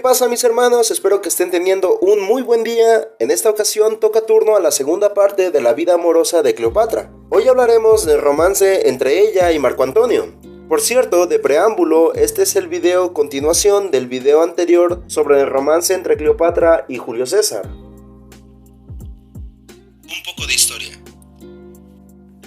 pasa, mis hermanos? Espero que estén teniendo un muy buen día. En esta ocasión toca turno a la segunda parte de la vida amorosa de Cleopatra. Hoy hablaremos del romance entre ella y Marco Antonio. Por cierto, de preámbulo, este es el video continuación del video anterior sobre el romance entre Cleopatra y Julio César. Un poco de historia.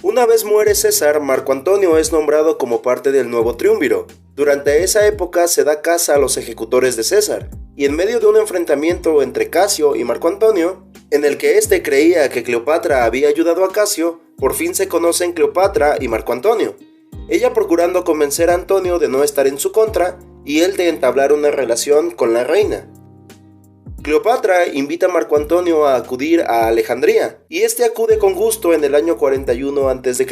Una vez muere César, Marco Antonio es nombrado como parte del nuevo triunviro. Durante esa época se da caza a los ejecutores de César, y en medio de un enfrentamiento entre Casio y Marco Antonio, en el que éste creía que Cleopatra había ayudado a Casio, por fin se conocen Cleopatra y Marco Antonio. Ella procurando convencer a Antonio de no estar en su contra, y él de entablar una relación con la reina. Cleopatra invita a Marco Antonio a acudir a Alejandría, y este acude con gusto en el año 41 a.C.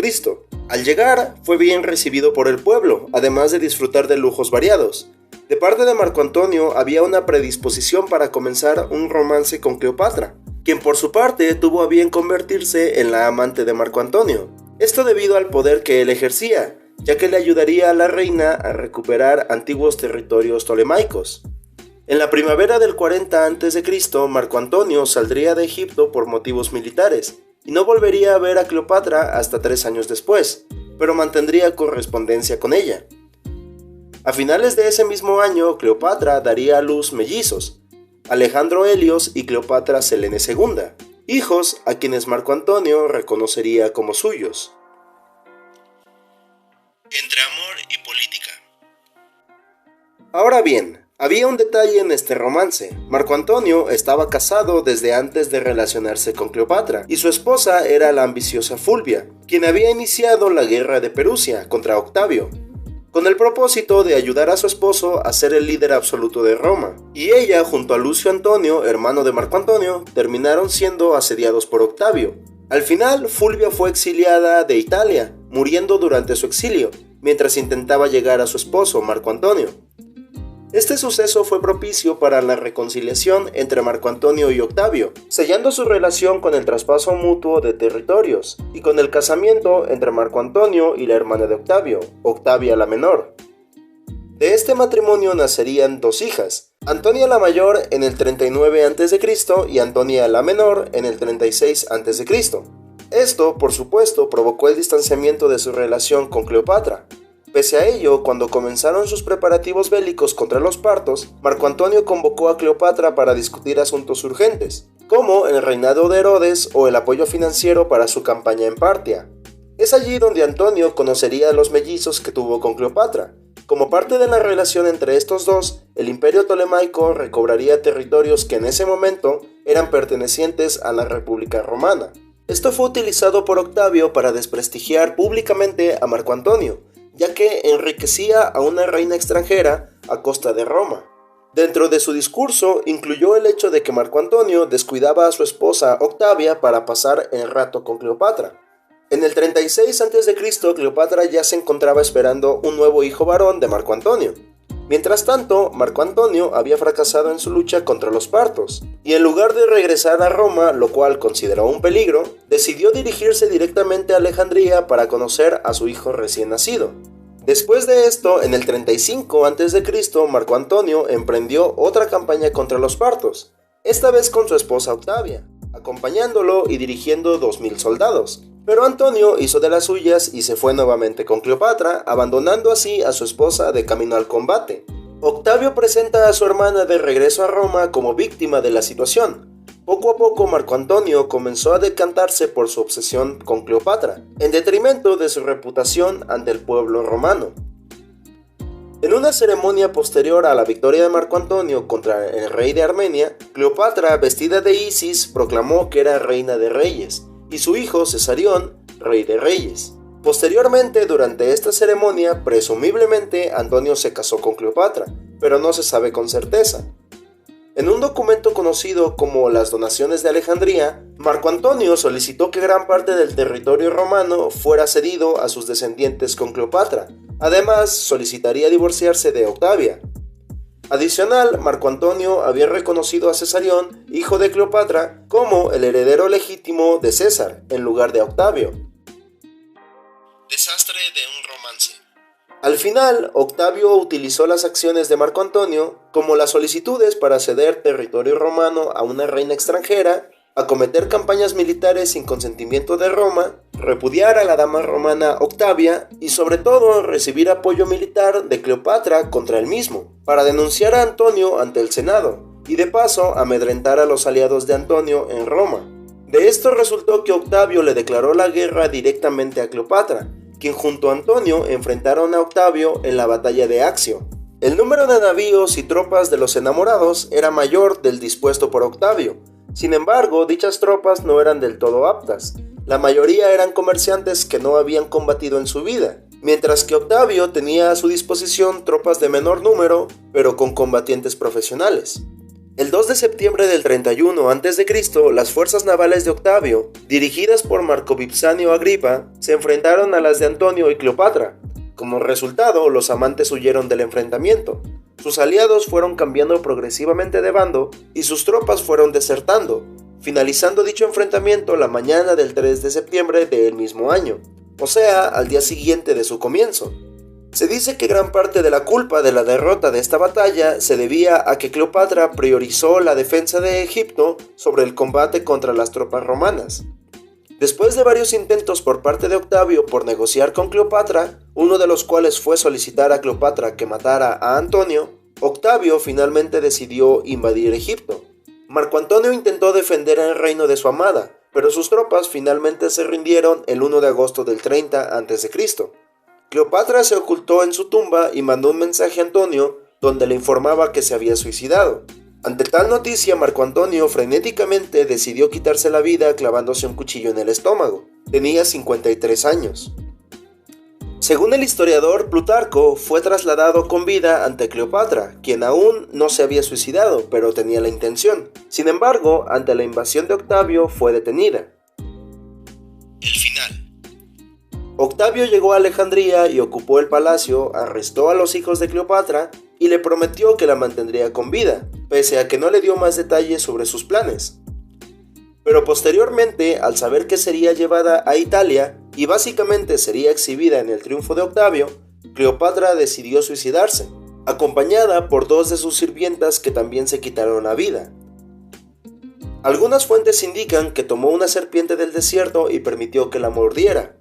Al llegar, fue bien recibido por el pueblo, además de disfrutar de lujos variados. De parte de Marco Antonio había una predisposición para comenzar un romance con Cleopatra, quien por su parte tuvo a bien convertirse en la amante de Marco Antonio. Esto debido al poder que él ejercía, ya que le ayudaría a la reina a recuperar antiguos territorios tolemaicos. En la primavera del 40 a.C., Marco Antonio saldría de Egipto por motivos militares, y no volvería a ver a Cleopatra hasta 3 años después, pero mantendría correspondencia con ella. A finales de ese mismo año, Cleopatra daría a luz mellizos, Alejandro Helios y Cleopatra Selene II, hijos a quienes Marco Antonio reconocería como suyos. Entre amor y política. Ahora bien, había un detalle en este romance. Marco Antonio estaba casado desde antes de relacionarse con Cleopatra, y su esposa era la ambiciosa Fulvia, quien había iniciado la guerra de Perusia contra Octavio, con el propósito de ayudar a su esposo a ser el líder absoluto de Roma. Y ella, junto a Lucio Antonio, hermano de Marco Antonio, terminaron siendo asediados por Octavio. Al final, Fulvia fue exiliada de Italia, muriendo durante su exilio, mientras intentaba llegar a su esposo, Marco Antonio. Este suceso fue propicio para la reconciliación entre Marco Antonio y Octavio, sellando su relación con el traspaso mutuo de territorios, y con el casamiento entre Marco Antonio y la hermana de Octavio, Octavia la menor. De este matrimonio nacerían 2 hijas, Antonia la mayor en el 39 a.C. y Antonia la menor en el 36 a.C. Esto, por supuesto, provocó el distanciamiento de su relación con Cleopatra. Pese a ello, cuando comenzaron sus preparativos bélicos contra los partos, Marco Antonio convocó a Cleopatra para discutir asuntos urgentes, como el reinado de Herodes o el apoyo financiero para su campaña en Partia. Es allí donde Antonio conocería a los mellizos que tuvo con Cleopatra. Como parte de la relación entre estos dos, el imperio tolemaico recobraría territorios que en ese momento eran pertenecientes a la República Romana. Esto fue utilizado por Octavio para desprestigiar públicamente a Marco Antonio, ya que enriquecía a una reina extranjera a costa de Roma. Dentro de su discurso incluyó el hecho de que Marco Antonio descuidaba a su esposa Octavia para pasar el rato con Cleopatra. En el 36 a.C., Cleopatra ya se encontraba esperando un nuevo hijo varón de Marco Antonio. Mientras tanto, Marco Antonio había fracasado en su lucha contra los partos, y en lugar de regresar a Roma, lo cual consideró un peligro, decidió dirigirse directamente a Alejandría para conocer a su hijo recién nacido. Después de esto, en el 35 a.C., Marco Antonio emprendió otra campaña contra los partos, esta vez con su esposa Octavia, acompañándolo y dirigiendo 2000 soldados. Pero Antonio hizo de las suyas y se fue nuevamente con Cleopatra, abandonando así a su esposa de camino al combate. Octavio presenta a su hermana de regreso a Roma como víctima de la situación. Poco a poco Marco Antonio comenzó a decantarse por su obsesión con Cleopatra, en detrimento de su reputación ante el pueblo romano. En una ceremonia posterior a la victoria de Marco Antonio contra el rey de Armenia, Cleopatra, vestida de Isis, proclamó que era reina de reyes, y su hijo Cesarión, rey de reyes. Posteriormente, durante esta ceremonia, presumiblemente Antonio se casó con Cleopatra, pero no se sabe con certeza. En un documento conocido como las Donaciones de Alejandría, Marco Antonio solicitó que gran parte del territorio romano fuera cedido a sus descendientes con Cleopatra. Además, solicitaría divorciarse de Octavia. Adicional, Marco Antonio había reconocido a Cesarión, hijo de Cleopatra, como el heredero legítimo de César, en lugar de Octavio. Desastre de un romance. Al final, Octavio utilizó las acciones de Marco Antonio como las solicitudes para ceder territorio romano a una reina extranjera, acometer campañas militares sin consentimiento de Roma, repudiar a la dama romana Octavia y sobre todo recibir apoyo militar de Cleopatra contra él mismo, para denunciar a Antonio ante el Senado y de paso amedrentar a los aliados de Antonio en Roma. De esto resultó que Octavio le declaró la guerra directamente a Cleopatra, quien junto a Antonio enfrentaron a Octavio en la batalla de Accio. El número de navíos y tropas de los enamorados era mayor del dispuesto por Octavio. Sin embargo, dichas tropas no eran del todo aptas. La mayoría eran comerciantes que no habían combatido en su vida, mientras que Octavio tenía a su disposición tropas de menor número, pero con combatientes profesionales. El 2 de septiembre del 31 a.C., las fuerzas navales de Octavio, dirigidas por Marco Vipsanio Agripa, se enfrentaron a las de Antonio y Cleopatra. Como resultado, los amantes huyeron del enfrentamiento. Sus aliados fueron cambiando progresivamente de bando y sus tropas fueron desertando, finalizando dicho enfrentamiento la mañana del 3 de septiembre del mismo año, o sea, al día siguiente de su comienzo. Se dice que gran parte de la culpa de la derrota de esta batalla se debía a que Cleopatra priorizó la defensa de Egipto sobre el combate contra las tropas romanas. Después de varios intentos por parte de Octavio por negociar con Cleopatra, uno de los cuales fue solicitar a Cleopatra que matara a Antonio, Octavio finalmente decidió invadir Egipto. Marco Antonio intentó defender el reino de su amada, pero sus tropas finalmente se rindieron el 1 de agosto del 30 a.C. Cleopatra se ocultó en su tumba y mandó un mensaje a Antonio donde le informaba que se había suicidado. Ante tal noticia, Marco Antonio frenéticamente decidió quitarse la vida clavándose un cuchillo en el estómago. Tenía 53 años. Según el historiador Plutarco, fue trasladado con vida ante Cleopatra, quien aún no se había suicidado, pero tenía la intención. Sin embargo, ante la invasión de Octavio, fue detenida. El final. Octavio llegó a Alejandría y ocupó el palacio, arrestó a los hijos de Cleopatra y le prometió que la mantendría con vida, pese a que no le dio más detalles sobre sus planes. Pero posteriormente, al saber que sería llevada a Italia y básicamente sería exhibida en el triunfo de Octavio, Cleopatra decidió suicidarse, acompañada por 2 de sus sirvientas que también se quitaron la vida. Algunas fuentes indican que tomó una serpiente del desierto y permitió que la mordiera.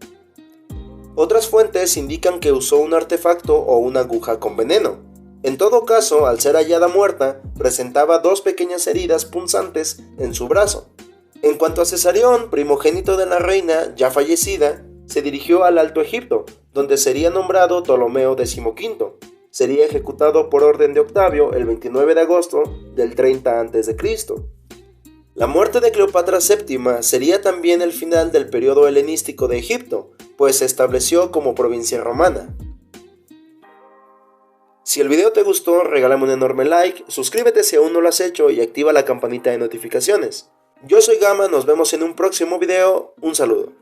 Otras fuentes indican que usó un artefacto o una aguja con veneno. En todo caso, al ser hallada muerta, presentaba 2 pequeñas heridas punzantes en su brazo. En cuanto a Cesarión, primogénito de la reina, ya fallecida, se dirigió al Alto Egipto, donde sería nombrado Ptolomeo XV. Sería ejecutado por orden de Octavio el 29 de agosto del 30 a.C. La muerte de Cleopatra VII sería también el final del periodo helenístico de Egipto, pues se estableció como provincia romana. Si el video te gustó, regálame un enorme like, suscríbete si aún no lo has hecho y activa la campanita de notificaciones. Yo soy Gama, nos vemos en un próximo video, un saludo.